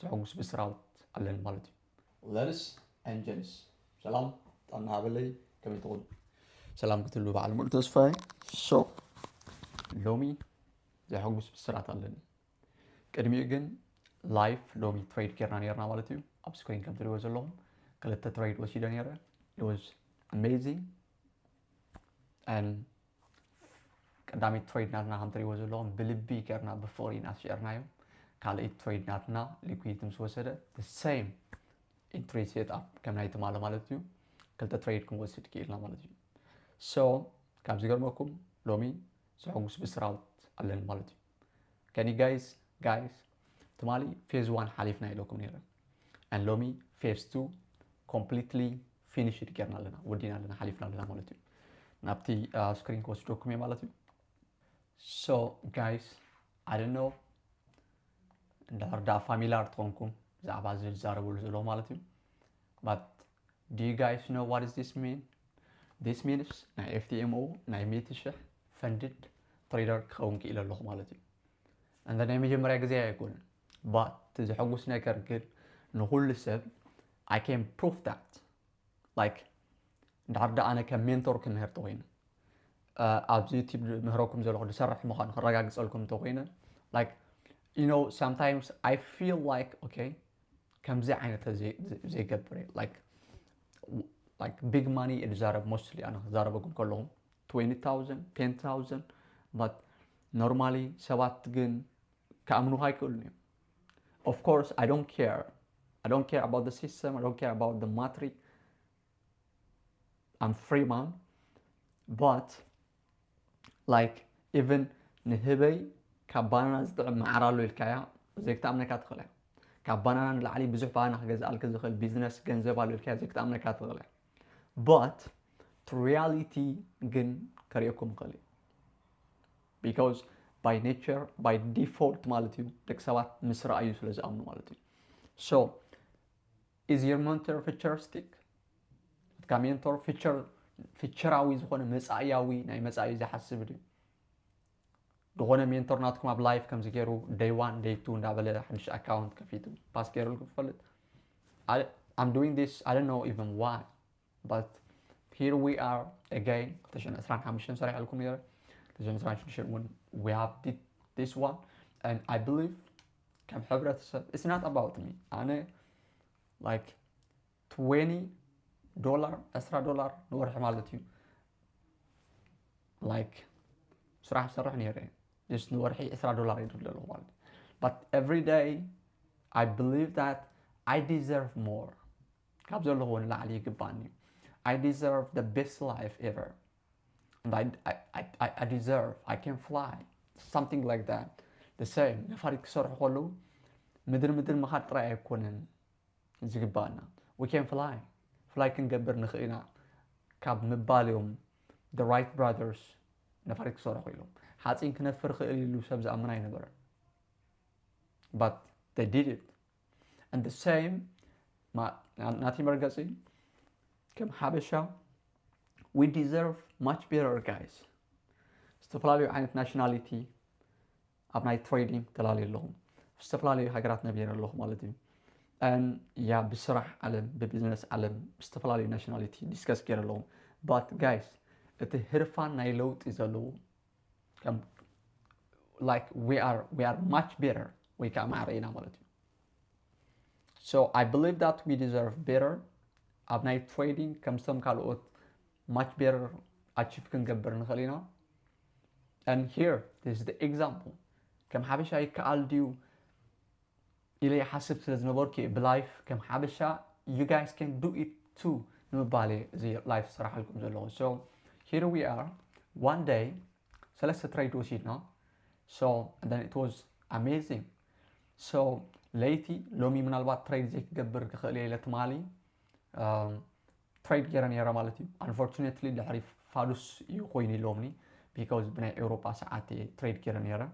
زحوس بسرعة على المالتي Ladies and gents سلام طلنا بالي كم تقول سلام قلت له بعد المتصفى شو لومي زحوس بسرعة على قدمي جن لايف لومي تريد كيرنا نيرنا مالتي اب سكرين كم تلوز لهم كلتا تريد وشيدا نيرا it was amazing and قدامي تريد ناتنا هم تلوز لهم بلبي كيرنا بفوري ناس شيرنايو ካልአይቲ ትሬድ ናትና ሊኩዊድ ምስወሰደ the same entry setup ከም ናይቲ ማለት እዩ ክልተ ትሬድ ክንወስድ ክኢልና ማለት እዩ so ካብዚ ገርመኩም ሎሚ ዝሕጉስ ብስራውት ኣለና ማለት እዩ can you guys ትማሊ phase 1 ሓሊፍና ኢለኩም ነይረ and ሎሚ phase 2 completely finished ጌርና ኣለና ወዲና ኣለና ሓሊፍና ኣለና ማለት እዩ ናብቲ ስክሪን ክወስደኩም ማለት እዩ so guys I don't know እንዳርዳ ፋሚሊያር ትሆንኩም ዛዕባ ዝዛረብሉ ዘሎ ማለት እዩ but do you guys know what does this mean this means ናይ FTMO ናይ 100,000 funded trader ክኸውን ክኢለ ኣለኹ ማለት እዩ and then ናይ መጀመርያ ግዜ ኣይኮነን but ዝሕጉስ ነገር ግን ንኩሉ ሰብ I can prove that like እንዳርዳ ኣነ ከም ሜንቶር ክምህር ተኮይነ ኣብዚ ዩቲዩብ ምህረኩም ዘለኹ ዝሰርሕ ምዃኑ ክረጋግፀልኩም ተኮይነ like you know sometimes I feel like okay ከምዚ ዓይነት ዘይ ገበረ like big money exarab mostly ana zarabakum ከለሁም 20,000 10,000 but normally ሰባት ግን ካምኑ ሃይከሉኝ of course I don't care about the system I don't care about the matrix I'm free man but like even ንህበይ ካብ ባናና ዝጥዕም ማዕራሉ ኢልካያ ዘይክተኣምነካ ትኽእል ካብ ባናና ንላዕሊ ብዙሕ ባናና ክገዝኣልክ ዝኽእል ቢዝነስ ገንዘብ ኣሎ ኢልካያ ዘይክተኣምነካ ትኽእል but to reality ግን ከሪአኩም ይኽእል because by nature by default ማለት እዩ ደቂ ሰባት ምስ ረኣዩ ስለ ዝኣምኑ ማለት እዩ so is your mentor futuristic ካብ ሜንቶር ፊቸራዊ ዝኾነ መጻእያዊ ናይ መጻኢ ዝሓስብ ድዩ دغونه ሜንቶር ናትኩም ኣብ ላይፍ ከም ዝገሩ day 1 day 2 እንዳበለ ሓድሽ ኣካውንት ከፊቱ ፓስ ገይሩልኩም ፈልጥ I'm doing this I don't know even why but here we are again تشن سريع لكم يا تشن we have this one and I believe كم حبرة it's not about me أنا like $20 $10 نورح مالتي like صراحة سرحني يا just نورحي $10 يدل له مالتي but every day I believe that I deserve more كابزول له لا عليه قباني I deserve the best life ever and I deserve I can fly something like that the same نفرق صرح كله مدر ما خاطر يكونن زقبانا we can fly كنقبر نخينا كاب مباليهم the right brothers نفرق صرح كله حاطين كنفر خيل له سبز أمرنا ينبر but they did it and the same ما ناتي مرقصي كم حبشة we deserve much better guys استفلالي عن nationality أبناء trading تلالي لهم استفلالي حاجات نبير لهم مالتي and يا بسرعة علم ببزنس علم استفلالي nationality discuss كير لهم but guys الهرفان نايلوت is a low like we are much better we can معرينا مالتي so I believe that we deserve better أبناء trading كم سم كالوت much better achieve كنقبر نخلينا and here this is the example كم حبشة يكال ديو إلي حسب سلزنبوركي بلايف كم حبشة you guys can do it too نمبالي زي life صراحة لكم زلو so here we are one day ثلاثة trade وشينا so and then it was amazing so ليتي لومي من البعض trade زي كقبر كخلي لتمالي trade جيراني يرى مالتي unfortunately لحريف فالوس يقويني لومني because بنا أوروبا ساعتي trade جيراني يرى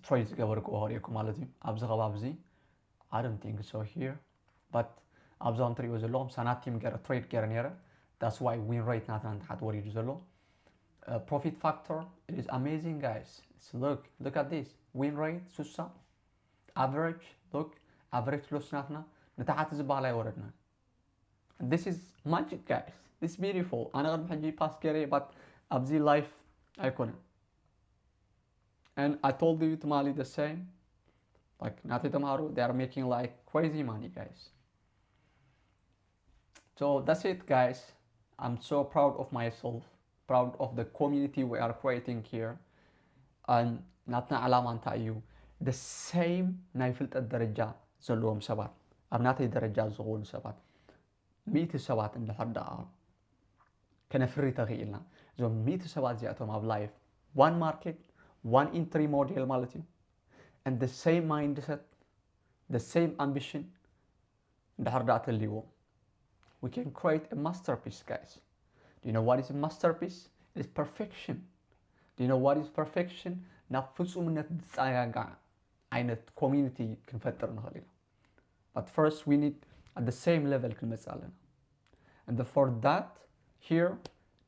trade قبر كوهاريكم مالتي أبزغ بابزي I don't think so here but أبزغ تري وزلهم سناتي مجرى trade جيراني يرى that's why win rate ناتنا تحت وري جزلو profit factor it is amazing guys so look at this win rate سوسا average look average loss ناتنا نتاعت زبالة وردنا. This is magic guys. This is beautiful. أنا قد بحجي باس كاري but أبزي life أيكون. And I told you Tamali the same. Like Nati Tamaru, they are making like crazy money guys. So that's it guys. I'm so proud of myself, proud of the community we are creating here. And ناتنا علامة انتايو the same نايفلت الدرجة زلوهم سبات أبناتي درجة زغون سبات 100 سبات اللي حدا كنفري تغييلنا زو 100 سبات زياتهم اب لايف one market one entry model مالتي and the same mindset the same ambition اللي حردات اللي هو we can create a masterpiece guys. Do you know what is a masterpiece? It is perfection. Do you know what is perfection? نفسومنت تصاغا عينت community كنفتر نخلينا. But first we need at the same level كنمصالنا. And for that here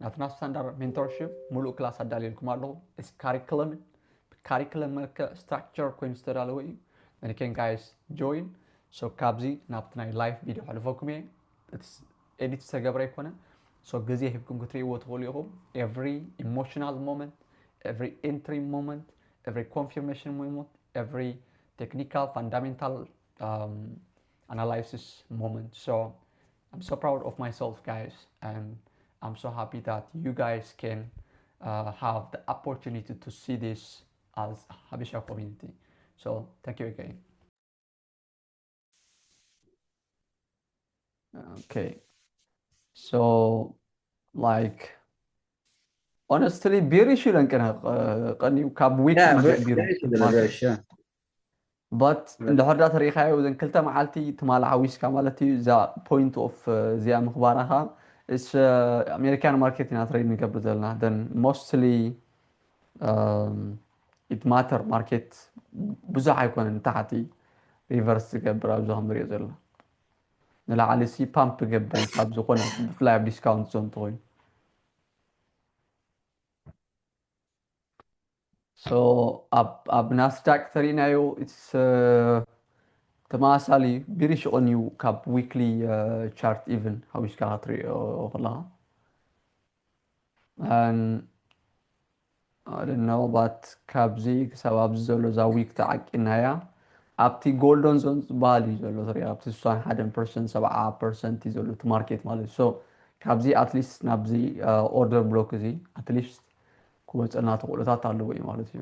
ناتنا standard mentorship ሙሉ ክላስ አዳልልኩም አለው. It's curriculum structure ኮይን ዝተዳለወ then you can guys join. So ካብዚ ናብትና live video ሓልፈኩም እየ. It's edit ዝተገብረ ይኮነ. So ግዜ ሂብኩም ክትሪእዎ ትኽእሉ ኢኹም. Every emotional moment, every entry moment, every confirmation moment, every technical fundamental analysis moment. So I'm so proud of myself guys, and I'm so happy that you guys can have the opportunity to see this as Habesha community. So thank you again. Okay, so like honestly بيري شو لنكنا قني كاب ويك بيري but اللي حدا تاريخي وذن كلتا معالتي تمال عويسكا مالتي ذا point of زي مخبارها is American market in trade نقبل زلنا then mostly it matter market بزح يكون تحتي reverse قبل أبزهم بري زلنا نلا على سي pump قبل أبزو قنا فلاي discount zone توي. So ab Nasdaq ترينايو it's تماسالي بيريش أونيو كاب weekly chart even هاوش كاتري أغلا and I don't know but كابزي سبب زلو زا week تاعك إنها أبتي golden zones بالي زلو تري أبتي سوان 100% 7% زلو تماركت مالي so كابزي at least نابزي order block زي at least كويس أنا تقول تاتالو إيه مالتي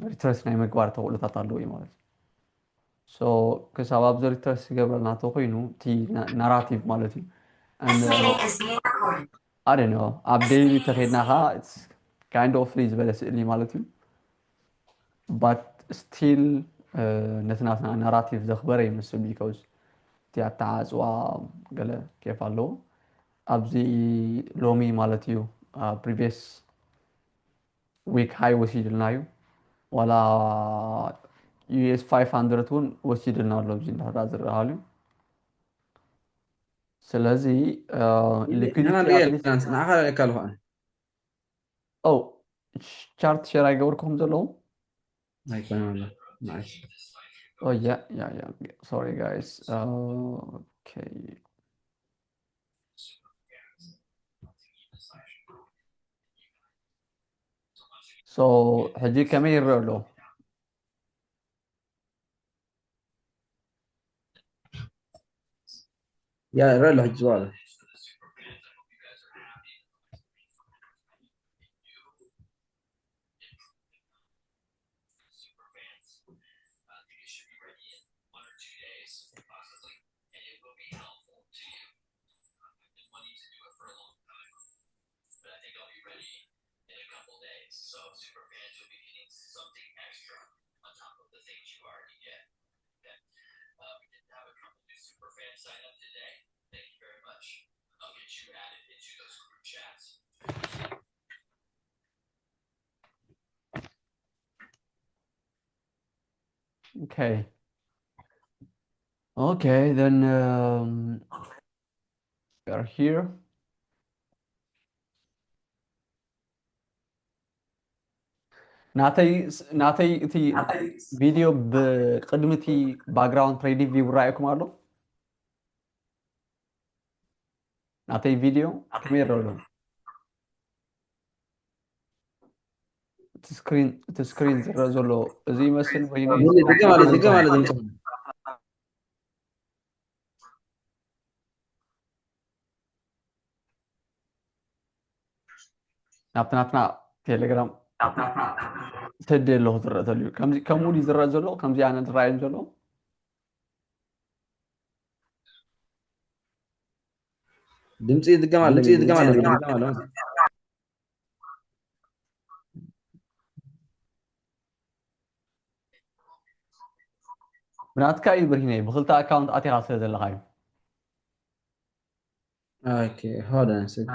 ريترس ناي مقبار تقول تاتالو إيه مالتي. So كسب أبزر ريترس قبل ناتوقينو تي narrative مالتي and I don't know update تخيناها it's kind of freeze بس اللي مالتي but still نتناسنا narrative ذخبره يمسل because تي التعازوا قال كيف قالوا أبزي لومي مالتيو previous week high وسيدلنايو ولا US 500 ون وسيدلنا لو بزين هذا زرهالي. سلازي liquidity at least نعرف كالهون أو chart share أيقوركم زلوا. هيكون والله معلش. Oh yeah. Sorry guys. Okay. So حجي كم يرلو. يا رلو الجوال. Okay, then we are here. ናተይ እቲ ቪድዮ ብቅድሚ እቲ ባክግራውንድ ትሬዲንግ ቪው ይረኣየኩም ኣሎ ናተይ ቪድዮ ከመይ ይረአ ኣሎ እቲ ስክሪን ዝረአ ዘሎ እዚ ይመስል በይነይ دقة على دمتم ናብቲ ናትና ቴሌግራም ሰደ ኣለኹ ዝረአ ተልዩ ከምኡ ድዩ ዝረአ ዘሎ ከምዚ ኣነ ዝረኣዮም ዘሎ دمتي دقة على ብናትካ እዩ ብርሂነይ ብክልተ ኣካውንት ኣቲኻ ስለ ዘለካ እዩ اوكي هذا نسيت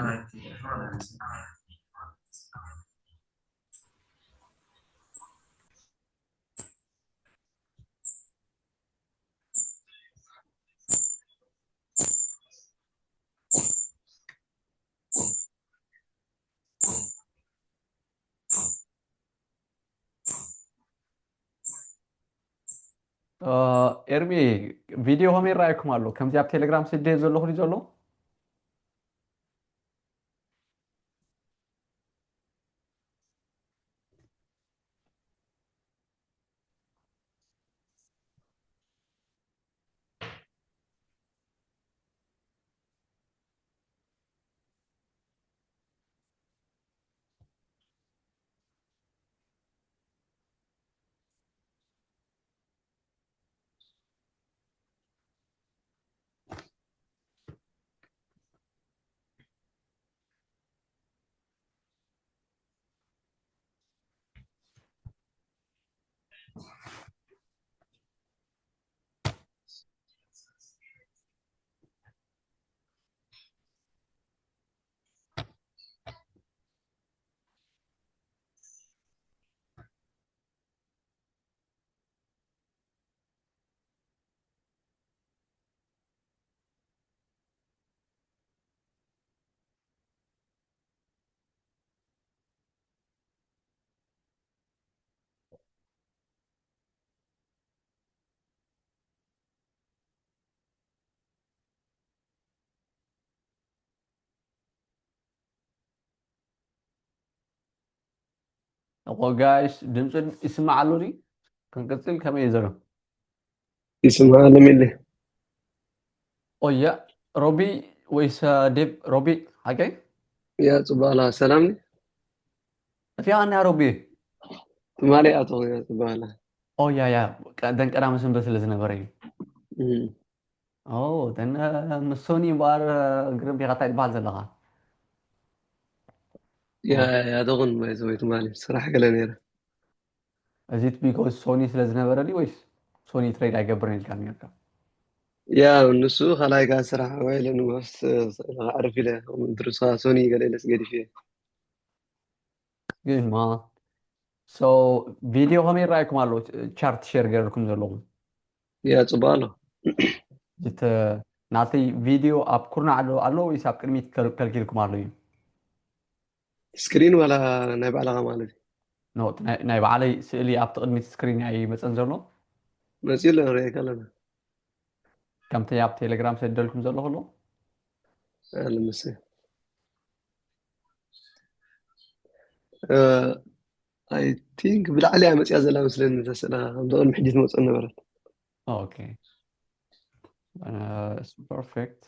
ኤርሚ ቪድዮ ከመይ ይረኣየኩም ኣሎ ከምዚ ኣብ ቴሌግራም ስደዮ ዘለኹ ድዩ ዘሎ እኮ ጋይስ ድምፂ ይስማዕ ኣሎ ድዩ ክንቅፅል ከመይ እዩ ዘሎ يسمع على ملي ኦያ ሮቢ ወይስ ዴብ ሮቢ ሃገይ يا صبالا سلامني እቲኣ ና ሮቢ مالي أتو يا صبالا ኦያ ያ ደንቀዳመ ሰንበት ስለ ዝነበረ እዩ ደን ምስ ሶኒ እምበር ግርም ዲኻ እንታይ ትበሃል ዘለኻ يا دغن ما يسويت مالي صراحة قال نيرة እዚ ቢኮዝ ሶኒ ስለ ዝነበረ ድዩ ወይስ ሶኒ ትሬድ ኣይገብርን ኢልካ ነርካ يا النسو خلاي قال صراحة ويل إنه بس أعرف له درسها سوني قال لي سقدي فيه ግን ማ ሶ ቪድዮ ከመይ ይረኣየኩም ኣሎ ቻርት ሼር ገይርኩም ዘለኹም يا صبالا እቲ ናተይ ቪድዮ ኣብ ኩርናዕ ኣሎ ወይስ ኣብ ቅድሚት ከልኪልኩም ኣሎ እዩ سكرين ولا نايب على مالي ናይ ባዕለይ ስእሊ ኣብቲ ቅድሚት ስክሪን እዩ መፀን ዘሎ مسيل رأيك لنا ከምቲ ኣብ ቴሌግራም ሰደልኩም ዘለኹ ኣሎ المسي I think بالعلي عم تيازل زلا مسلين تسلا عم تقول محدث موصل نبرت ኦኬ ፐርፌክት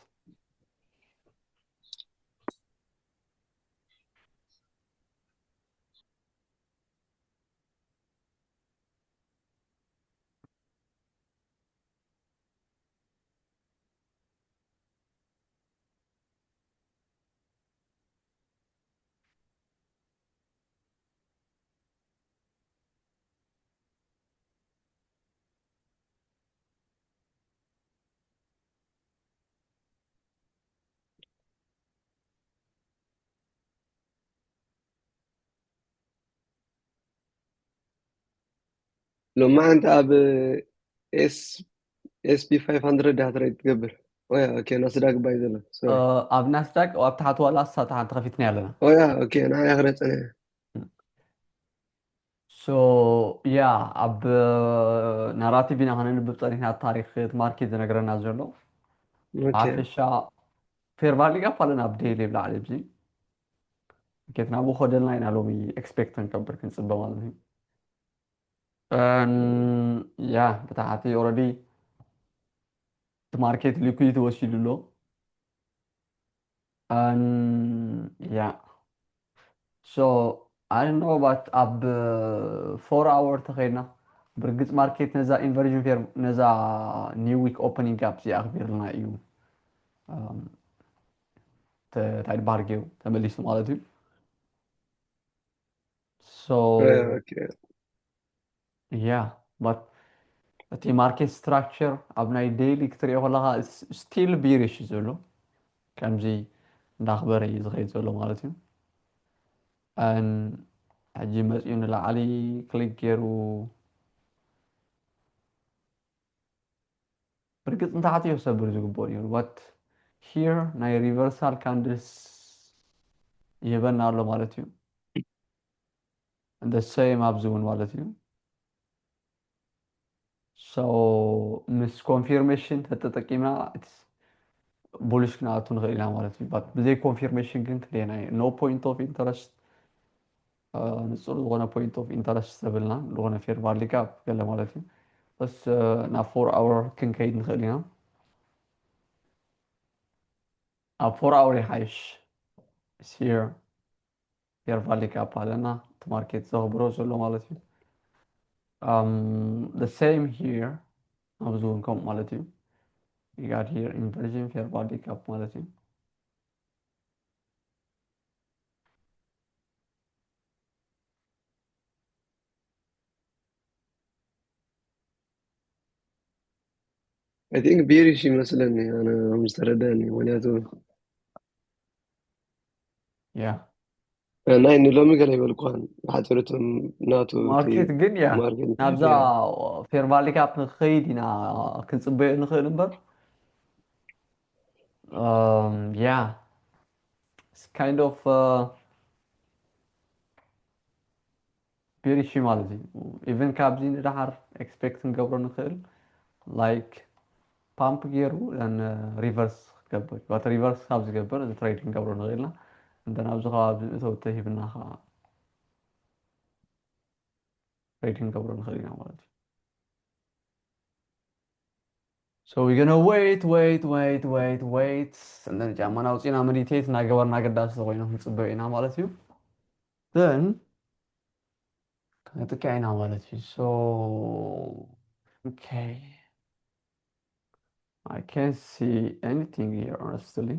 لما أنت أب اس بي 500 هتريد تقبل ويا اوكي ناسداك بايزلا سوري ኣብ ናስዳቅ ኣብ ታሕቲ ዋላ ሳታ ሓንቲ ከፊትና ኣለና ويا اوكي انا يا غرت انا So yeah ab narrative ina hanan bibtarihna tarikh market nagrana zolo اوكي afisha fair value gap alana update lebla alibzi كيتنا ابو خدلنا ina lomi expect nكبر كنصب ማለት ነው yeah بتاعتي already the market liquidity ወሲሉሎ yeah so I don't know about ab 4 hour تخيلنا برجت ماركت نزا inversion fair نزا new week opening gap زي أخبرنا إيو تاع البارجيو تمليس مالتي so اوكي yeah but the market structure أبناء daily كتير والله still bearish زلو كم زي نخبر يزغي زلو مالتي and حجي مسؤول العالي كليك يرو برجت انت عاتي يصبر زقبوري but here ناي reversal candles يبنى له مالتي and the same أبزون مالتي so misconfirmation تتتكيما it's bullish كناتون غيرنا مالتي but بزي confirmation كنت لينا no point of interest نصور لغنا point of interest سبلنا لغنا fair value gap قال مالتي بس نا 4 hour كن كيد نخلينا 4 hour يحيش is here fair value gap علينا market زغبرو زلو مالتي the same here أبزونكم مالتي you got here inversion fair value gap مالتي I think بيريش يمثلني انا مسترداني ولياته yeah انا انه لو مقال يبلقوان حترتم ناتو ماركت تي جنيا ماركت نبزا يا فير بالي كاب نخيدنا كنصبي نخيل نبر yeah it's kind of very shimalzi even كابزين رحر expect نقبر نخيل like pump gear and reverse قبر but reverse كابز قبر the trading قبر نخيلنا and then أبزا خاب توتهي بناها trading قبر نخيلنا مالتي so we're gonna wait and then جامعنا وصينا meditate ناقبرنا قداس تغينا نصبعنا مالتي then كانت مالتي so okay I can't see anything here honestly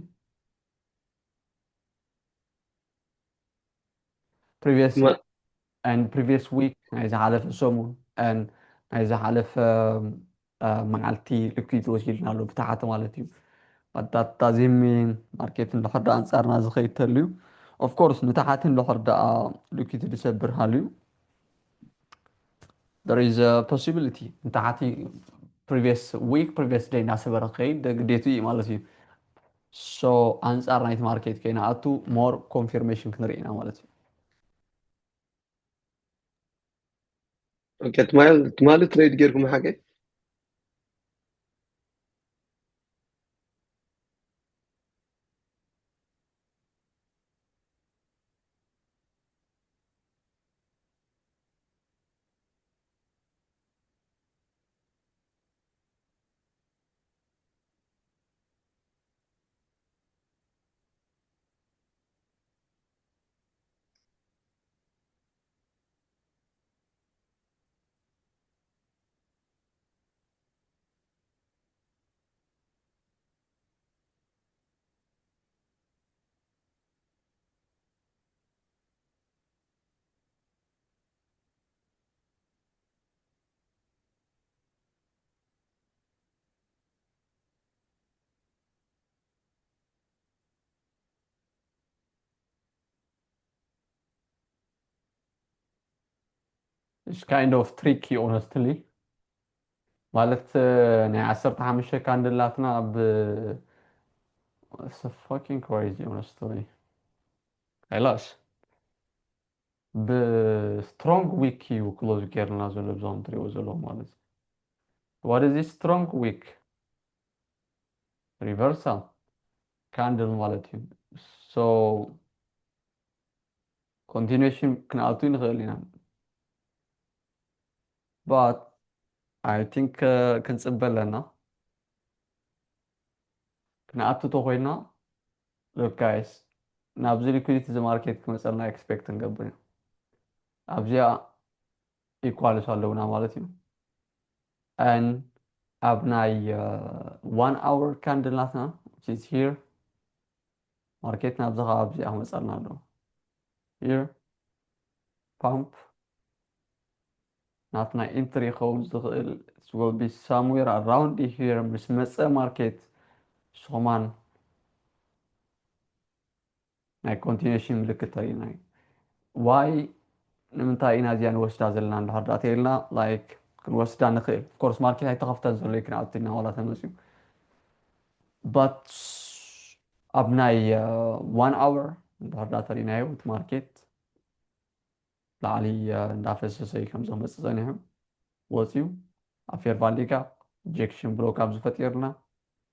previous ما and previous week عايز حلف سومون and عايز حلف معلتي لكيت وشيلنا له بتاعته مالتي but that doesn't mean market لحد أنصارنا زخيت له of course نتاحت لحد لكيت يسبرها له there is a possibility نتاحتي previous week previous day ناسبر خيد ديتو مالتي so أنصار نايت ماركت كينا أتو more confirmation كنرينا مالتي اوكي تمال تريد جيركم حاجه it's kind of tricky honestly ማለት ናይ 15 ካንድላትና ብ it's a fucking crazy honestly خلاص بسترونج ويك كيو كلوز كيرنا زول بزوم تريو زولو مالت. What is this strong week? Reversal candle مالت. So continuation كنأتو نخيل لنا. But I think كنصبر لنا. كنأتو تخوينا. Look guys. نابزي liquidity the market كمثلنا expect نقبل. أبزي equal صالونا مالتي. And أبناي 1 hour candle ناتنا which is here. Market نابزها أبزي أهم صالنا له. Here. Pump. ناتنا entry خونز دخل. It will be somewhere around here. مش مسا market. شومان. ناي continuation ملكة تريناي. Why نمنتا إنا زيان وستا زلنا عند حدات إلنا like كنوستا نخيل. Of course market هاي تخفتا زلي كنا عطينا ولا تمسيو. But أبناي 1 hour عند حدات تريناي with market. لعلي ندافس سي خمسة مسزانهم. وسيو. أفير فاليكا. Ejection block أبز فتيرنا.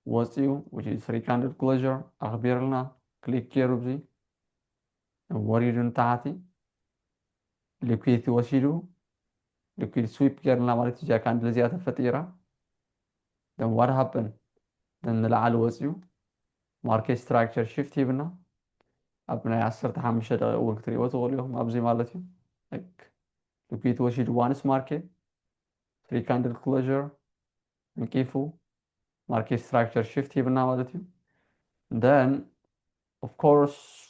وسيو which is 3 candle closure. أخبيرنا. click كيروبزي. وريدون تحتي. liquidity وسيدو. liquid sweep كيرنا مالتي جا candle زيادة فتيرة. Then what happened? Then العال وسيو. market structure shift يبنا. أبناء 15 دقيقة وقت ريوت غوليهم أبزي مالتي. like liquid وسيدو once market. 3 candle closure. نكيفو. market structure shift يبنا مالتي. Then of course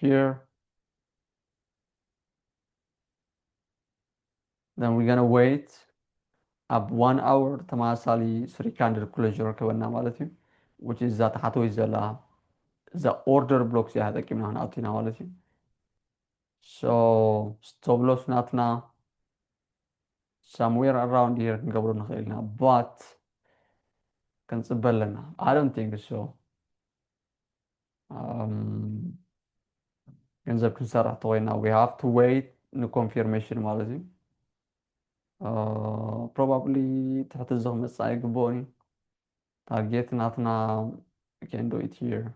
here then we're gonna wait up 1 hour تماسالي 3 candle closure كبنا مالتي which is that حتوي زلا the order blocks هذا كنا هنا أعطينا مالتي so stop loss ناتنا somewhere around here نقبل نخيلنا but كنصبر لنا I don't think so كنزب كنسرح طوينا we have to wait no confirmation مالتي probably تحت الزغم السايق بوني target ناتنا we can do it here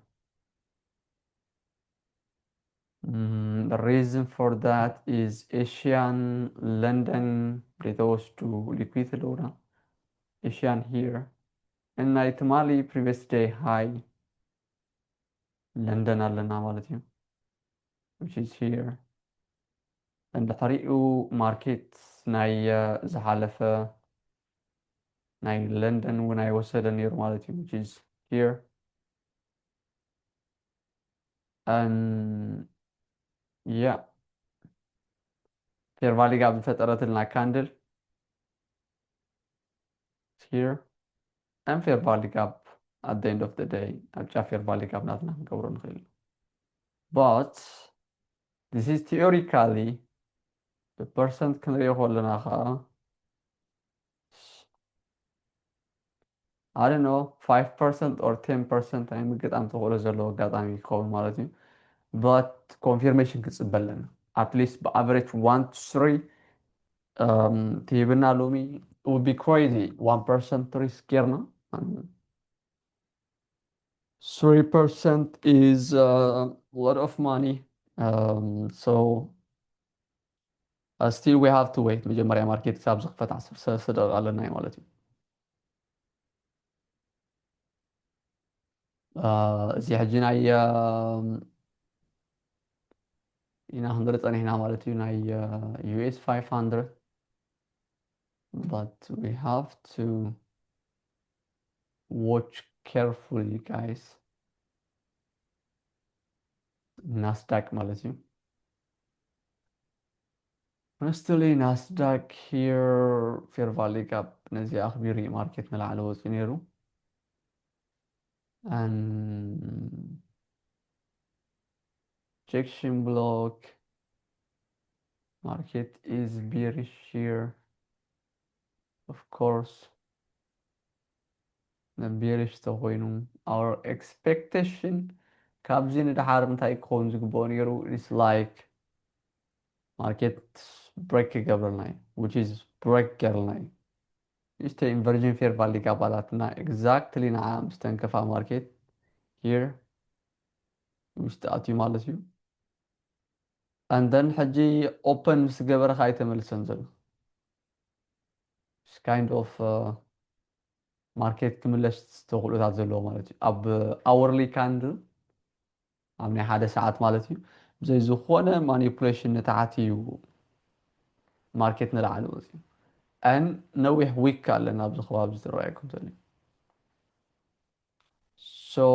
the reason for that is Asian London those two liquid لونا Asian here and night Mali previous day high London على مالتي which is here and طريقه market ناي زحالفة ناي London وناي وصل نير مالتي which is here and yeah fair value gap فترة لنا candle here and fair value gap at the end of the day أرجع fair value gap ناتنا نقبر نخيل but this is theoretically the percent كان يقول لنا خا I don't know 5% or 10% يعني مقد أم تقول زلوا قد أم يكون مالتي but confirmation كتسبب لنا at least average 1 to 3 تيبنا لومي it would be crazy 1% risk كيرنا 3% is a lot of money so still we have to wait مجمريا ماركت حساب زقفت 10 دقائق على الناي مالتي زي حجينا هنا 100 أنا هنا مالتي هنا US 500 but we have to watch carefully guys Nasdaq مالتي honestly Nasdaq here fair value gap نزي أخبري ماركت نلعب وزنيرو and rejection block market is bearish here of course the bearish تقوينهم our expectation ካብዚ ንድሓር እንታይ ክኸውን ዝግብኦ ነይሩ is like market break ይገብረልና እዩ which is break ገይርልና እዩ Este inversion fair value አባላትና exactly ንዓ ምስተን ከፋ ማርኬት here ውሽጢ ኣትዩ ማለት እዩ and then ሕጂ open ምስ ገበረ ኸ ኣይተመልሰን ዘሎ it's kind of ማርኬት ክምለስ ዝተኽእሉታት ዘለዎ ማለት እዩ ኣብ hourly candle ኣብ ናይ ሓደ ሰዓት ማለት እዩ ብዘይ ዝኾነ ማኒፑሌሽን ንታሕቲ እዩ ማርኬት ንላዕሊ ወፂኡ and ነዊሕ ዊክ ኣለና ኣብዚ ከባቢ ዝረኣየኩም ዘሎ so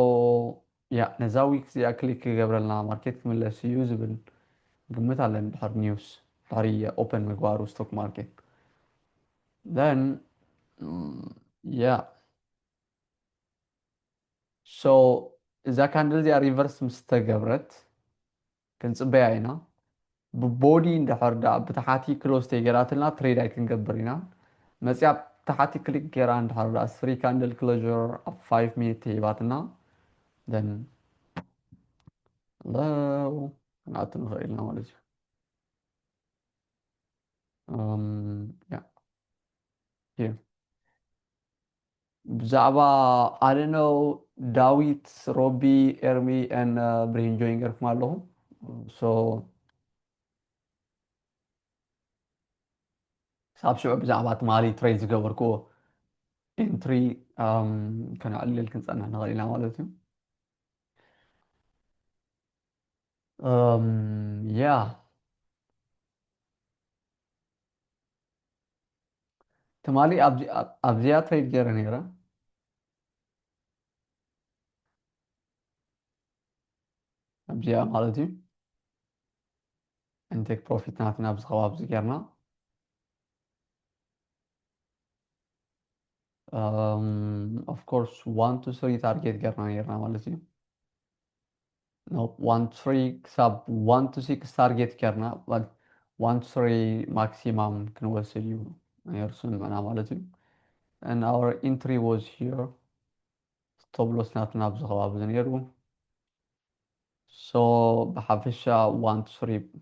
ያ ነዛ ዊክ እዚኣ ክሊክ ክገብረልና ማርኬት ክምለስ እዩ ዝብል ግምት ኣለኒ ድሕሪ ኒውስ ድሕሪ ኦፕን ምግባሩ ስቶክ ማርኬት then yeah so እዛ ካንድል እዚኣ ሪቨርስ ምስ ተገብረት ክንፅበያ ኢና ብቦዲ እንድሕር ዳ ብታሕቲ ክሎዝ ተገራትና ትሬድ ኣይክንገብር ኢና መፅያ ብታሕቲ ክሊክ ገይራ እንድሕር ዳ ፍሪ ካንድል ክሎዥር ኣብ 5 ሚኒት ሂባትና then low ናቱ ንኽእል ኢና ማለት እዩ yeah here ብዛዕባ I don't know ዳዊት ሮቢ ኤርሚ and ብሬን ጆይን ገርኩም ኣለኹም so ሳብ ሽዑ ብዛዕባ ትማሊ ትሬድ ዝገበርክዎ ኤንትሪ ከነዕልል ክንፀንሕ ንኽእል ኢና ማለት እዩ ያ ትማሊ ኣብዚኣ ትሬድ ገይረ ነይረ ኣብዚኣ ማለት እዩ እንቴክ ፕሮፊት ናትና ኣብዚ ከባቢ እዚ ገይርና of course 1 to 3 ታርጌት ገይርና ነይርና ማለት እዩ no 1 3 ክሳብ 1 to 6 ታርጌት ገይርና but 1 to 3 ማክሲማም ክንወስድ እዩ ነይርሱን ምዕና ማለት እዩ and our entry was here stop loss ናትና ኣብዚ ከባቢ እዚ ነይሩ so ብሓፈሻ 1 to 3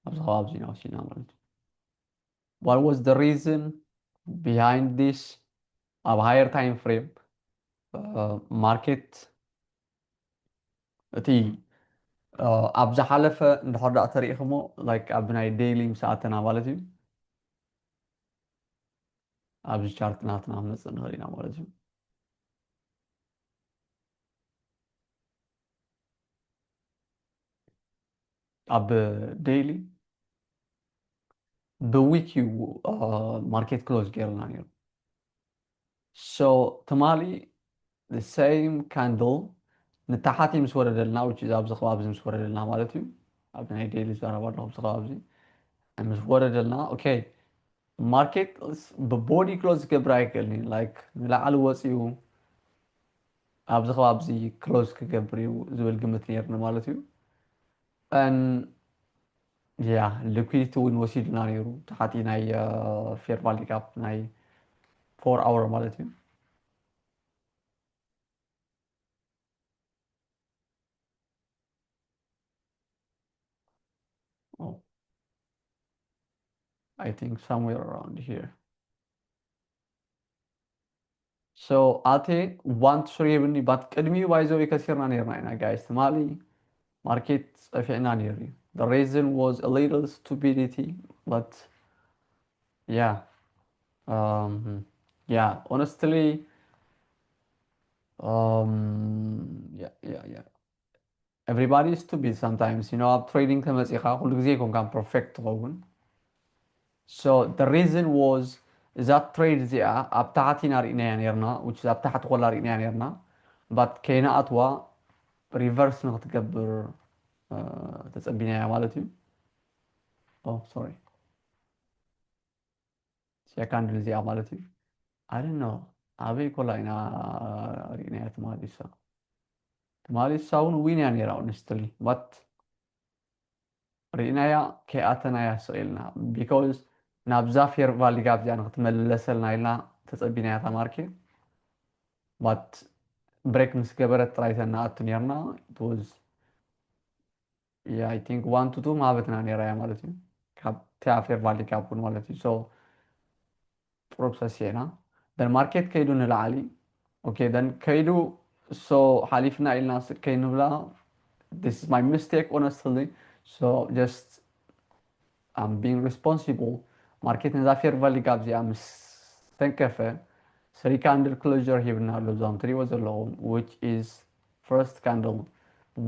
ኣብዚ ከባቢ እዚ ወሲድና ማለት እዩ what was the reason behind this ኣብ higher time frame market እቲ ኣብ ዝሓለፈ እንድሕር ዳ ተሪኢኹሞ like ኣብ ናይ ዴይሊ ሰዓትና ማለት እዩ ኣብዚ ቻርት ናትና ክንመፅእ ንኽእል ኢና ማለት እዩ ኣብ ዴይሊ ብዊክ እዩ ማርኬት ክሎዝ ገይርና ነይሩ so ትማሊ the same candle ንታሕቲ ምስ ወረደልና which is ኣብዚ ከባቢ እዚ ምስ ወረደልና ማለት እዩ ኣብ ናይ ዴይሊ ዝዛረባ ኣለኹ ኣብዚ ከባቢ እዚ ምስ ወረደልና okay ማርኬት ብቦዲ ክሎዝ ክገብር ኣይክእልኒ like ንላዕሊ ወፂኡ ኣብዚ ከባቢ እዚ ክሎዝ ክገብር እዩ ዝብል ግምት ነይርኒ ማለት እዩ and yeah liquidity እውን ወሲድና ነይሩ ታሕቲ ናይ fair value gap ናይ 4 hour ማለት እዩ oh I think somewhere around here so ate 1 3 ብኒ ባት ቅድሚኡ ባይዘው ከሲርና ነይርና ኢና guys ትማሊ ማርኬት ፀፊዕና ነይሩ the reason was a little stupidity but yeah yeah honestly yeah everybody is stupid sometimes you know up trading ከመፂኻ ኩሉ ግዜ ኮንካ perfect ትኸውን so the reason was that trade እዚኣ ኣብ ታሕቲ ናርኢናያ ነርና which is ኣብ ታሕቲ ቆላ ርኢናያ ነርና but ከይናኣትዋ reverse ንኽትገብር ተፀቢናያ ማለት እዩ oh sorry second እዚኣ ማለት እዩ I don't know ኣበይ ቆላ ኢና ርኢናያ ትማሊ ሳውን ዊንያ ነይራ honestly but ርኢናያ ከይኣተናያ ስኢልና because ናብዛ fair value gap እዚኣ ንኽትመለሰልና ኢልና ተፀቢናያ ማርኬት but break ምስ ገበረት ጥራይተና ኣቱ ነርና it was yeah I think 1 to 2 ማበትና ነራ ያ ማለት እዩ ካብ ቴያፌር ቫሊ ካፑን ማለት እዩ so ፕሮሰስ የና then market ከይዱ ንላዓሊ okay then ከይዱ so ሓሊፍና ኢልና ከይንብላ this is my mistake honestly so just I'm being responsible market ነዛ ፌር ቫሊ ጋብ እዚኣ ምስ ተንከፈ three candle closure ሂብና ኣሎ እዞም ትሪእዎ ዘለኹም which is first candle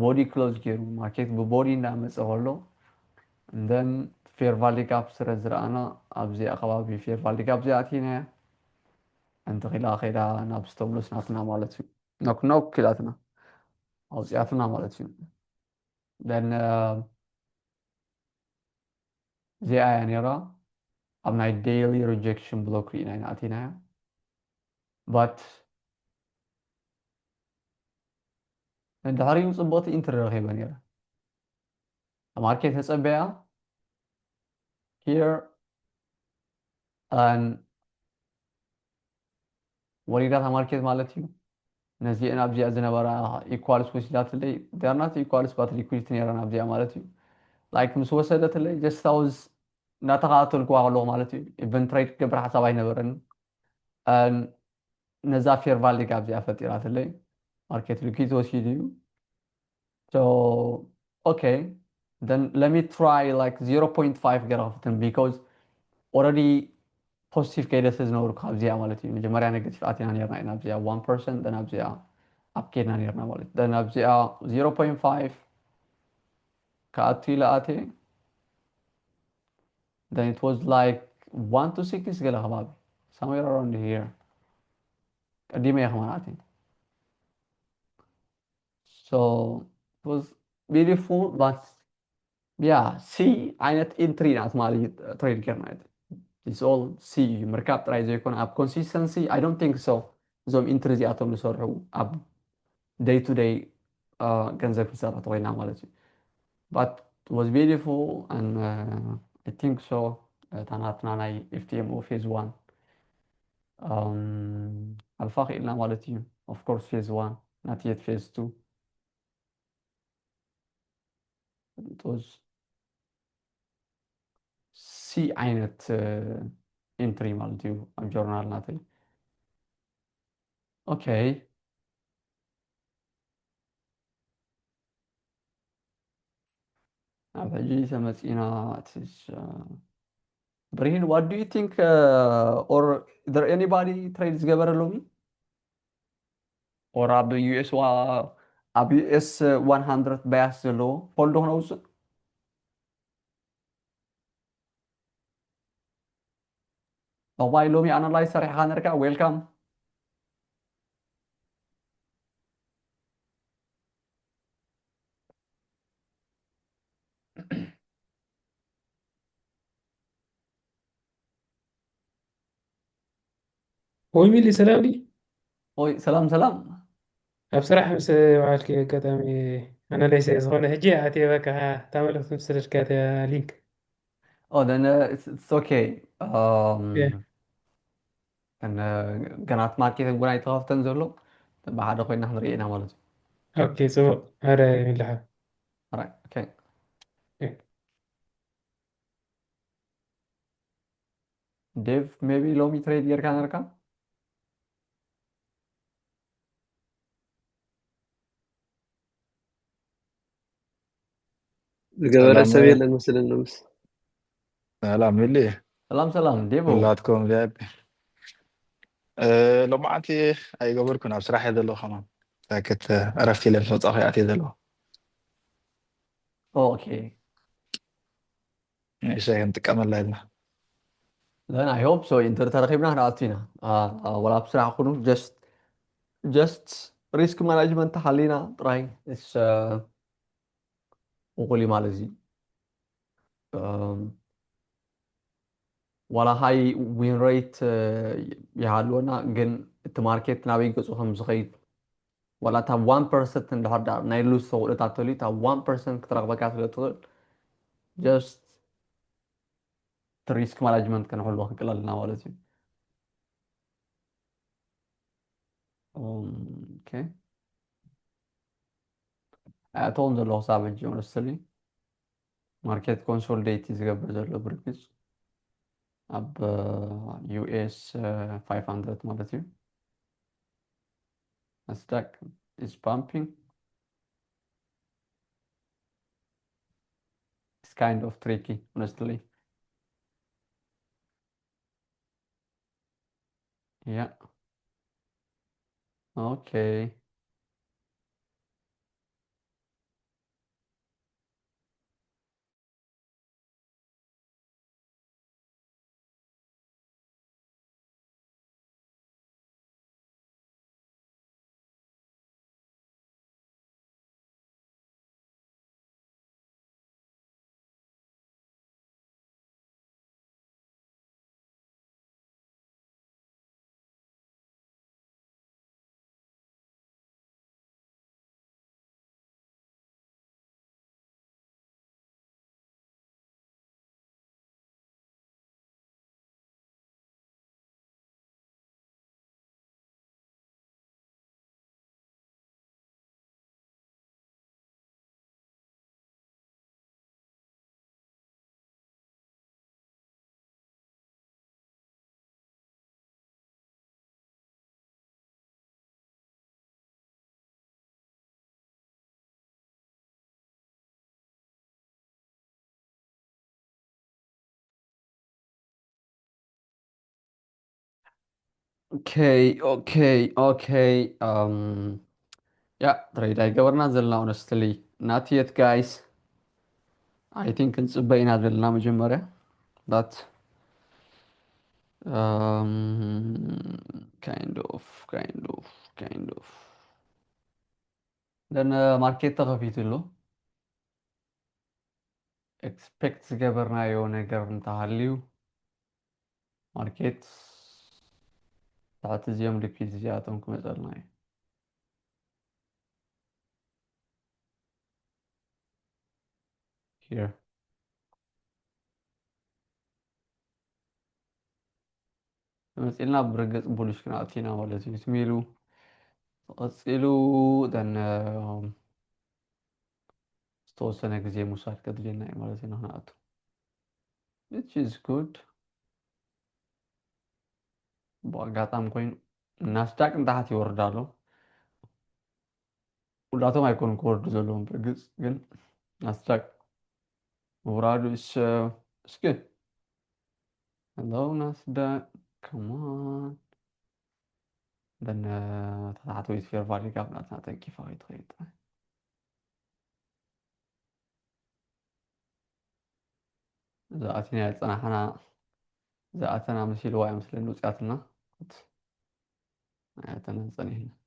body close ገይሩ ማርኬት ብቦዲ እንዳመፀ ከሎ and then fair value gap ስረ ዝረኣና ኣብዚኣ ከባቢ fair value gap እዚኣ ኣቲና እንተ ኺዳ ናብ stop loss ናትና ማለት እዩ ናኩናው ክላትና ኣውፅያትና ማለት እዩ then እዚኣ እያ ነይራ ኣብ ናይ daily rejection block ሪኢና ኢና ኣቲና but ድሕሪኡ ፅቡቕቲ ኢንትሪ ረኺበ ነይራ ማርኬት ተፀበያ here and ወሪዳታ ማርኬት ማለት እዩ ነዚአን ኣብዚኣ ዝነበራ ኢኳልስ ወሲዳትለይ they are not equals but liquidity ነይረን ኣብዚኣ ማለት እዩ like ምስ ወሰደትለይ just I was እናተኸታተልኩዋ ከለኹ ማለት እዩ even trade ክገብር ሓሳብ ኣይነበረን and ነዛ ፌር ቫሊ ጋብ እዚኣ ፈጢራትለይ ማርኬት liquidity ወሲዱ እዩ so okay then let me try like 0.5 ገይረ ከፍትን because already positive كيدس ዝነበሩ ካብዚኣ ማለት እዩ መጀመርያ ኔጌቲቭ ኣቲና ነርና ኢና ኣብዚኣ 1% then ኣብዚኣ ኣብ ከይድና ነርና ማለት then ኣብዚኣ 0.5 ከኣቱ ኢለ ኣቴ then it was like 1 to 6 ገለ ከባቢ somewhere around here ቀዲመ እየ ከማን ኣቴ so it was beautiful but yeah see ዓይነት ኢንትሪ ናት ማለት ትሬድ ጌርና it's all see مركب تراي زي يكون اب consistency I don't think so زوم ኢንትሪ እዚኣቶም ዝሰርሑ ኣብ day to day ገንዘብ ክሰርሑ ተወይና ማለት እዩ but it was beautiful and I think so ታናትና ናይ FTMO phase 1 ኣልፋ ኽኢልና ማለት እዩ of course phase 1 not yet phase 2 it was see ዓይነት entry ማለት እዩ ኣብ ጆርናል ናተይ okay ኣብ ሕጂ ተመፂና ብርሂን what do you think or there anybody trade ዝገበረ ሎሚ or ኣብ US 100 bias ዘለዎ ሆልድ ሆነ ውፅእ أوباي لومي أنالايز سريع خانركا ويلكم هو مين اللي سلام لي؟ أوي سلام بصراحة بس وعالك كتامي أنا ليس هنا هجي هاتي بك تعمل تمسرش كاتا لينك oh then it's okay أن قناة ماركت نقول أي طرف تنزله بعد أخوي نحن رأينا مالته أوكي سو هذا من لها alright okay Dave maybe لومي trade يركان ركان الجبل السبيل المسلم النمس سلام ملي سلام ديفو كلاتكم زياد لو ما عندي أي قبل كنا بصراحة هذا لو خمان لكن عرفتي لم تصحي عتي ذا لو okay شيء أنت كمل لنا then I hope so أنت ترخيبنا هنا أعطينا ولا بصراحة كنو just risk management تحلينا try it's وقولي مالزي ولا هاي وين ريت يحلونا جن التماركت نابين كسو خمس خيط ولا تا 1% اللي هذا نايلو سو لتاتولي تا 1% كترق بكات لتقول just risk management كان حلو كلا لنا والتي okay أتون زلو حساب الجي honestly market consolidate ዝገብር ዘሎ ብርግጽ ኣብ US 500 ማለት እዩ Nasdaq is pumping. It's kind of tricky, honestly. Yeah. Okay. Okay. Yeah, trade ኣይገበርና ዘለና honestly. Not yet, guys. I think ክንፅበ ኢና ዘለና መጀመርያ. But kind of. Then market ተኸፊቱ ኣሎ. Expect ዝገበርናዮ ነገር እንተሃልዩ market ታሕቲ እዚኦም ልክት እዚኣቶም ክመፀልና እዩ. Here. መፂልና ብርግጽ ቡሊሽ ክንኣቲና ማለት እዩ. ትሚሉ ተቐፂሉ then ዝተወሰነ ግዜ ሙሳድ ከድልየና እዩ ማለት እዩ ንኽንኣቱ. Which is good. በአጋጣሚ ኮይኑ ናስዳቅ እንታሕት ይወርዳ ኣሎ. ሁላቶም ኣይኮኑ ክወርዱ ዘለዎም ብርግጽ ግን ናስዳቅ ምውራዱ is good. Hello Nasdaq, come on. Then تحت ويت فير فالي قابلتنا تنكيف هاي تغيط. زاتنا يلتنا حنا زاتنا مسيل واي مثل نوزاتنا. زاتنا نزني هنا.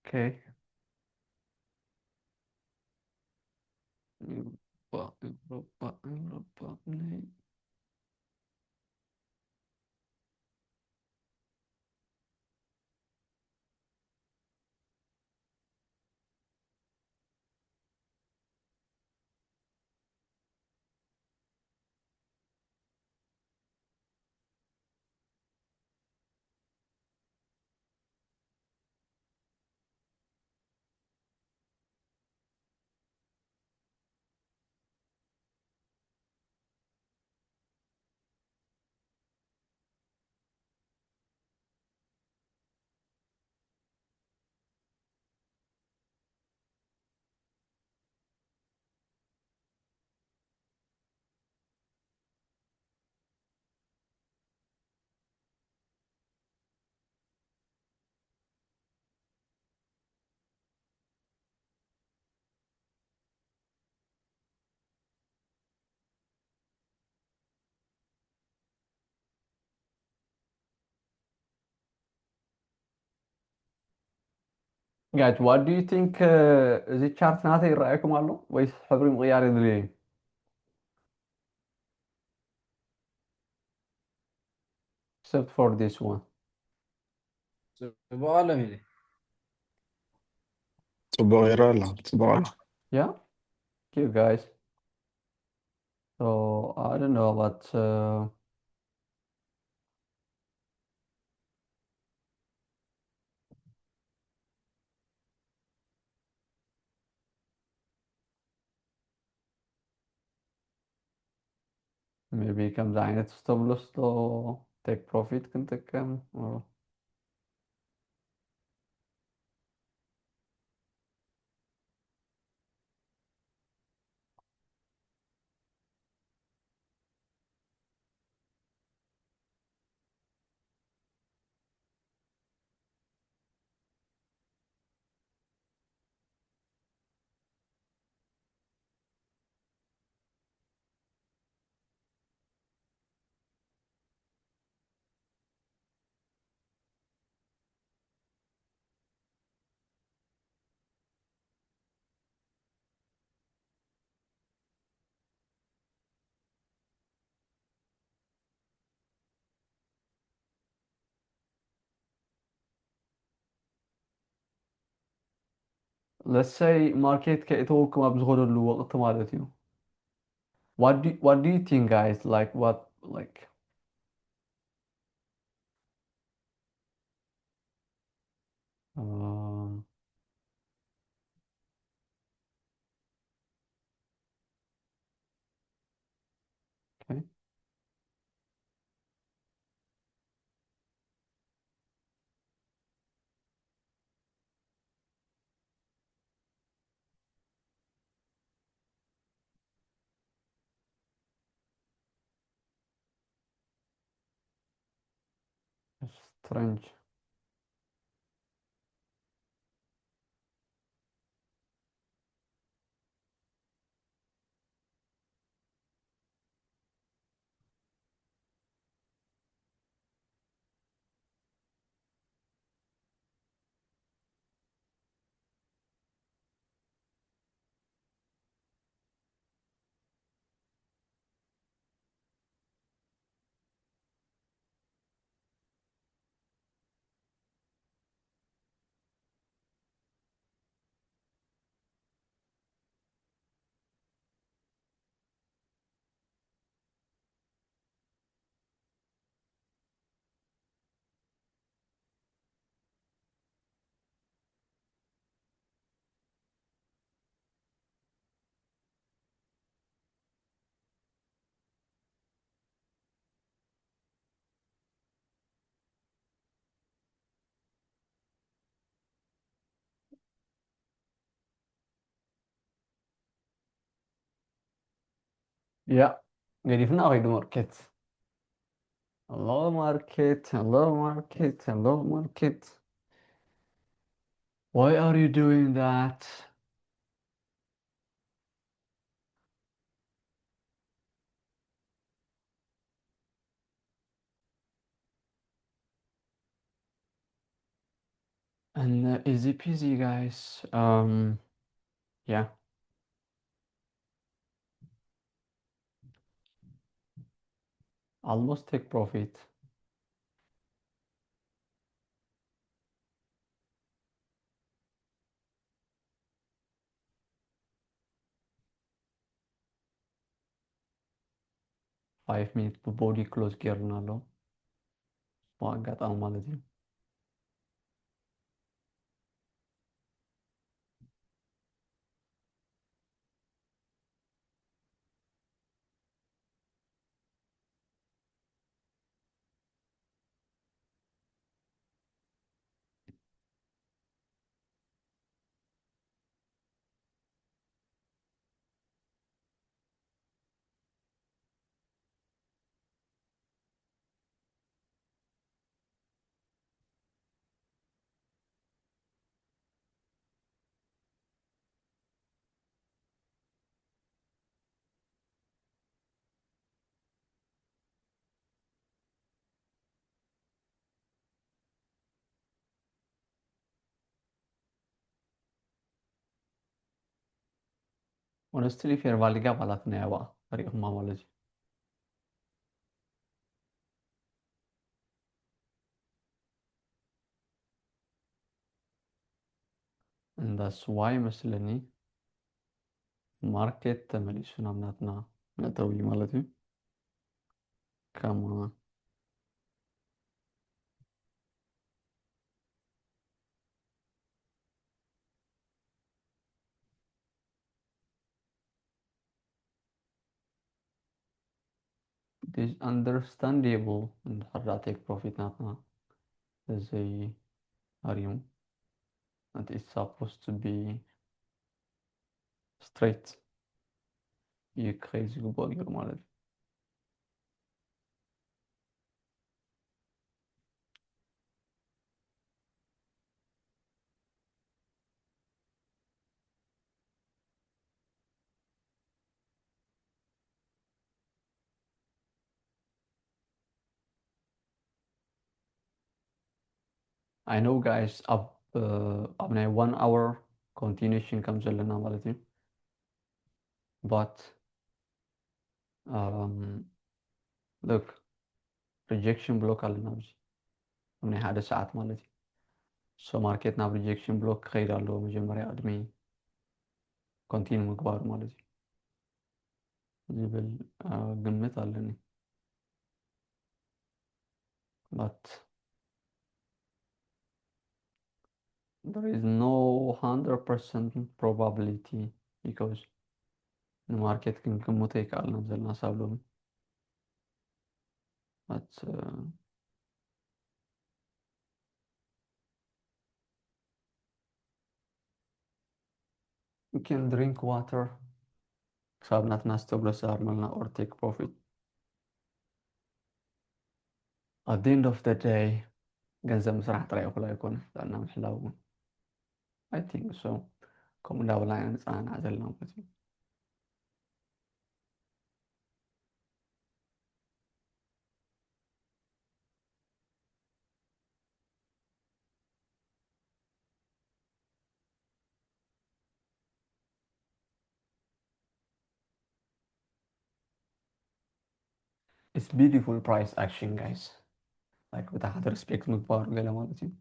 Okay. Europa. Guys, what do you think እዚ ቻርት ናተይ ይረኣየኩም ኣሎ ወይስ ሕብሪ ምቕያር ይድልየ? Except for this one. ጽቡቕ ኣሎ ሚሊ ጽቡቕ ይረአ ኣሎ ጽቡቕ ኣሎ Yeah? Thank you guys. So I don't know, but maybe ከምዚ ዓይነት ዝተብሎ ስቶ take profit ክንጥቀም or let's say market ከእተወክም ኣብ ዝኸደሉ ወቅቲ ማለት እዩ what do you think guys like what like um, okay strange yeah ገዲፍና ወይ ማርኬት hello market hello market hello market why are you doing that and easy peasy guys yeah almost take profit 5 minutes body close ጌርና ኣሎ በአጋጣሚ ማለት እዩ honestly fair value ጋር ማለት ነው ያባ ፈሪቅማ ማለት እዩ and that's why መስለኒ ማርኬት ተመሊሱ ናምናትና نتوي مالتي كما it is understandable and hard take profit ناتنا زي هاريوم that is supposed to be straight crazy بوغير مالتي I know guys up my 1 hour continuation comes لنا مالتي but look rejection block على نفسي من هذا ساعات مالتي so market ناب rejection block خير له مجمرة أدمي continue مقبار مالتي جبل قمت علني but there is no 100% probability because the market can قمت هيك على نزلنا سابلهم but you can drink water حسابنا نستقبل سعر ملنا or take profit at the end of the day ገንዘብ مسرح طريقه لا يكون لأنه محلاو I think so كم داولا نصان عزلنا مالتي it's beautiful price action guys like بتاعت respect مقبار قال مالتي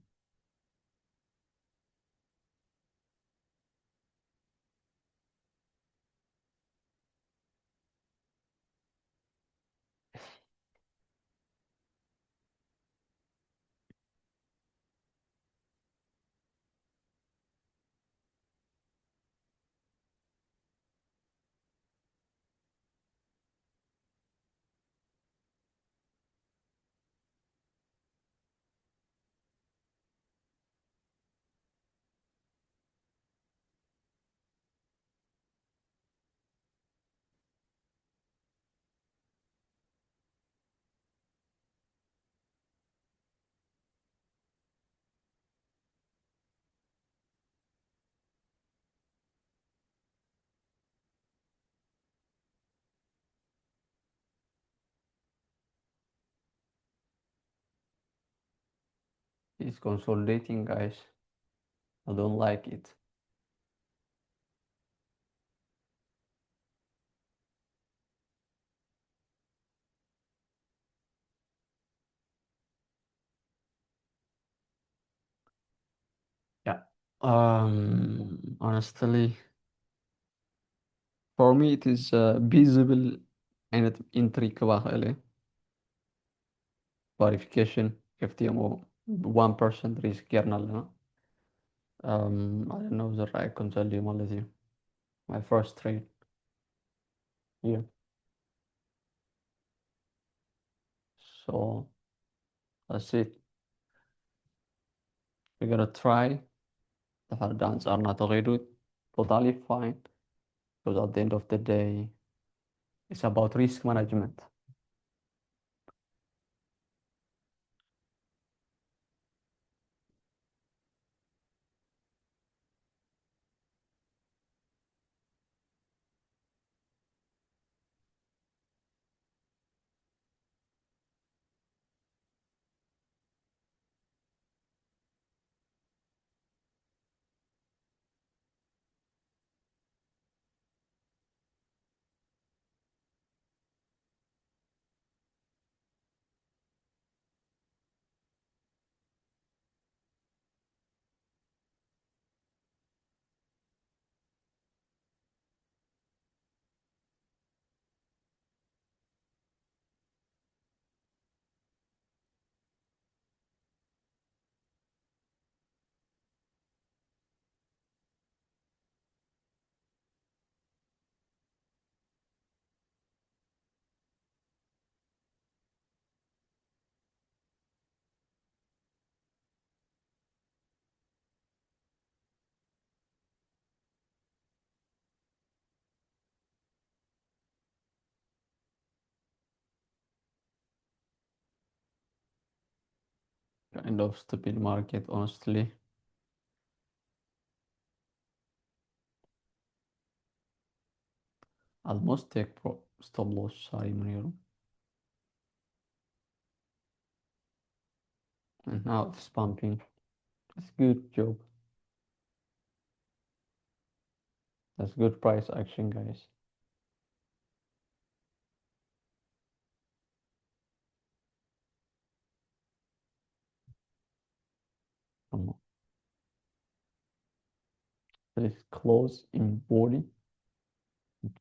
it's consolidating guys I don't like it yeah honestly for me it is visible and entry كباخلة verification FTMO 1% risk يرنا لنا I don't know the right control مالتي my first trade here so that's it we're gonna try the hard dance are not تغيروا totally fine because at the end of the day it's about risk management kind of stupid market, honestly. Almost take stop loss, sorry, Muniro. And now it's pumping. That's good job. That's good price action, guys. Come on. Let's close in body.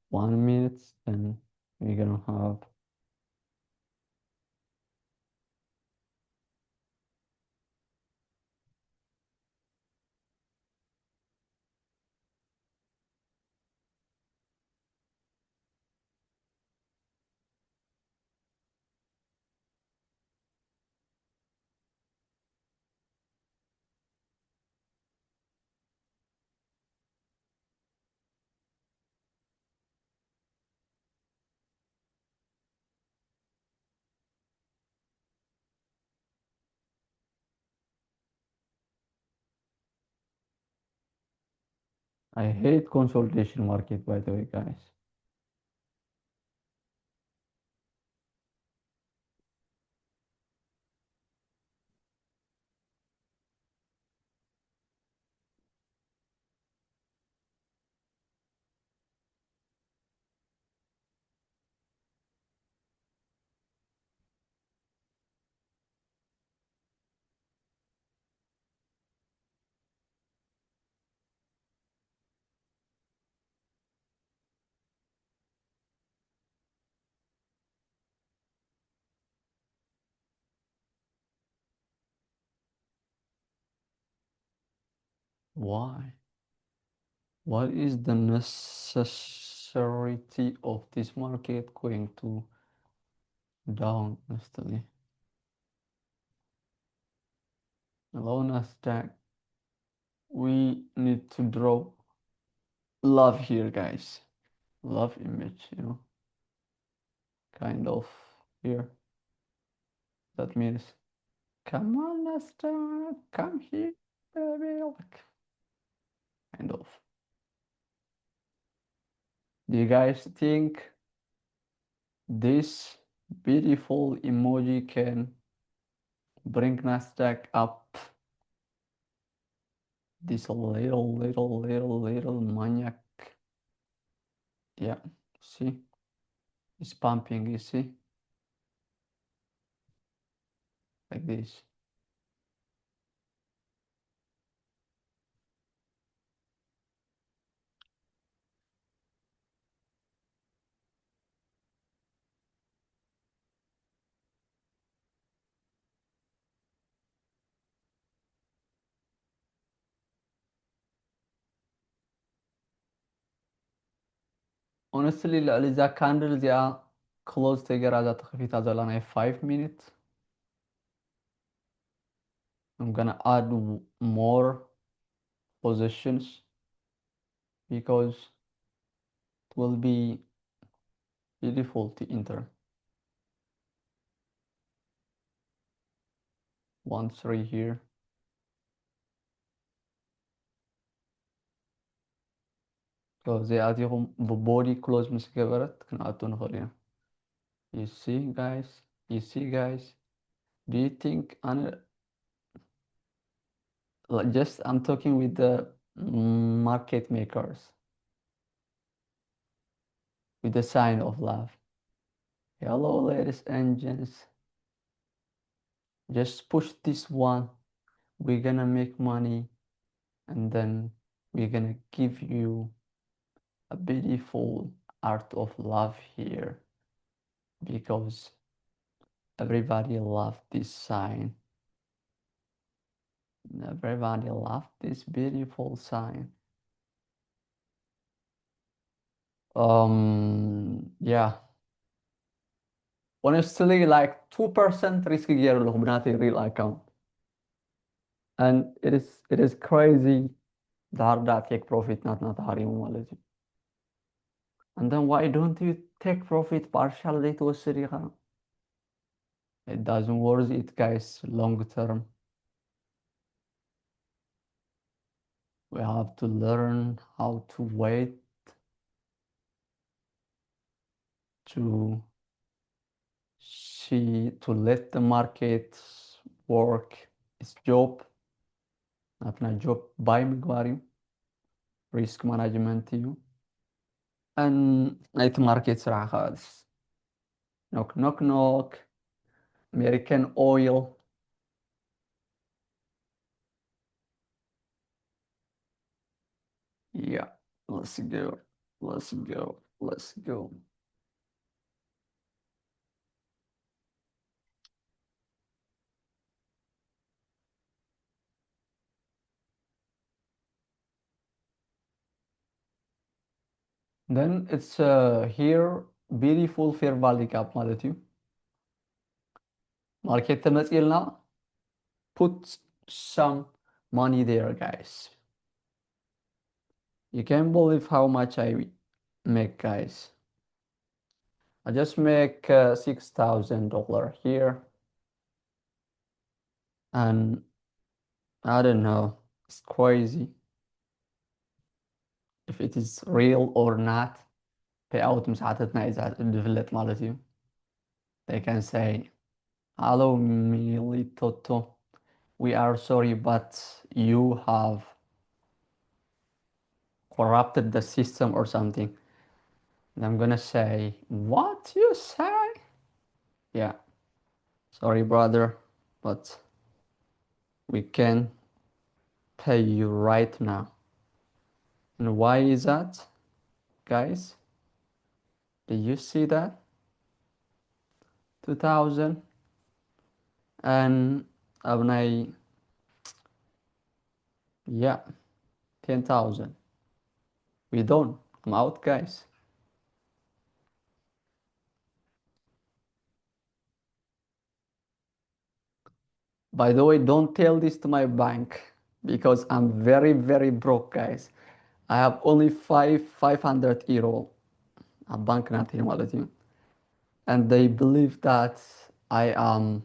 1 minute, then we're gonna have I hate consolidation market, by the way, guys. Why? What is the necessity of this market going to down instantly? Hello, Nasdaq. We need to draw love here, guys. Love image, you know, kind of here. That means, come on, Nasdaq, come here, baby. Like, kind of. Do you guys think this beautiful emoji can bring Nasdaq up? This little maniac. Yeah, see? It's pumping, you see? Like this. Honestly, the candle they are close together that خفيفة زلنا 5 minutes. I'm gonna add more positions because it will be beautiful to enter. 1 3 here. So they are the body close مسكبرت كنعطو نخلينا. You see guys? You see guys? Do you think I'm talking with the market makers with the sign of love. Hello, ladies and gents. Just push this one. We're gonna make money, and then we're gonna give you a beautiful art of love here because everybody loved this sign. Everybody loved this beautiful sign. Yeah. Honestly, like 2% risk here بناتي real account. And it is crazy that take profit not هاريمو. And then why don't you take profit partially to a It doesn't worth it, guys, long term. We have to learn how to wait to to let the market work its job. ናትና job ባይ ምግባር እዩ risk management እዩ and ናይቲ market ስራሕ ከዓ knock knock knock American oil yeah let's go then it's here beautiful fair value gap ማለት እዩ market ተመጽኢልና put some money there guys. You can't believe how much I make, guys. I just make $6,000 here and I don't know, it's crazy if it is real or not. Payout مساعدتنا إذا develop ማለት እዩ. They can say hello mili Toto, we are sorry but you have corrupted the system or something. And I'm gonna say, what you say? Yeah, sorry brother, but we can pay you right now. And why is that, guys? Did you see that? 2000 and abnay, yeah, 10,000. We don't. I'm out, guys. By the way, don't tell this to my bank because I'm very, very broke, guys. I have only 500 euro. A bank not here, and they believe that I am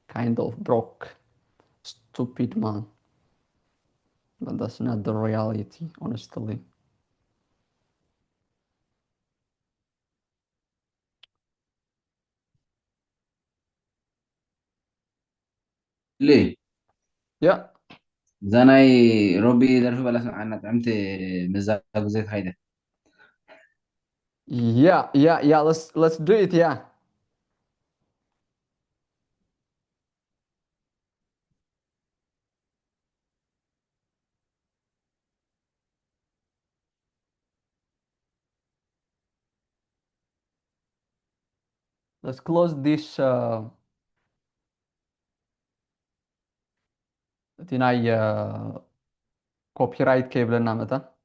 kind of broke, stupid man. But that's not the reality, honestly. ليه Yeah, زناي روبي درف بلا سمعنا طعمت مزاج زيت هيدا yeah. Let's do it. Yeah. Let's close this. Tinay copyright cable na mata.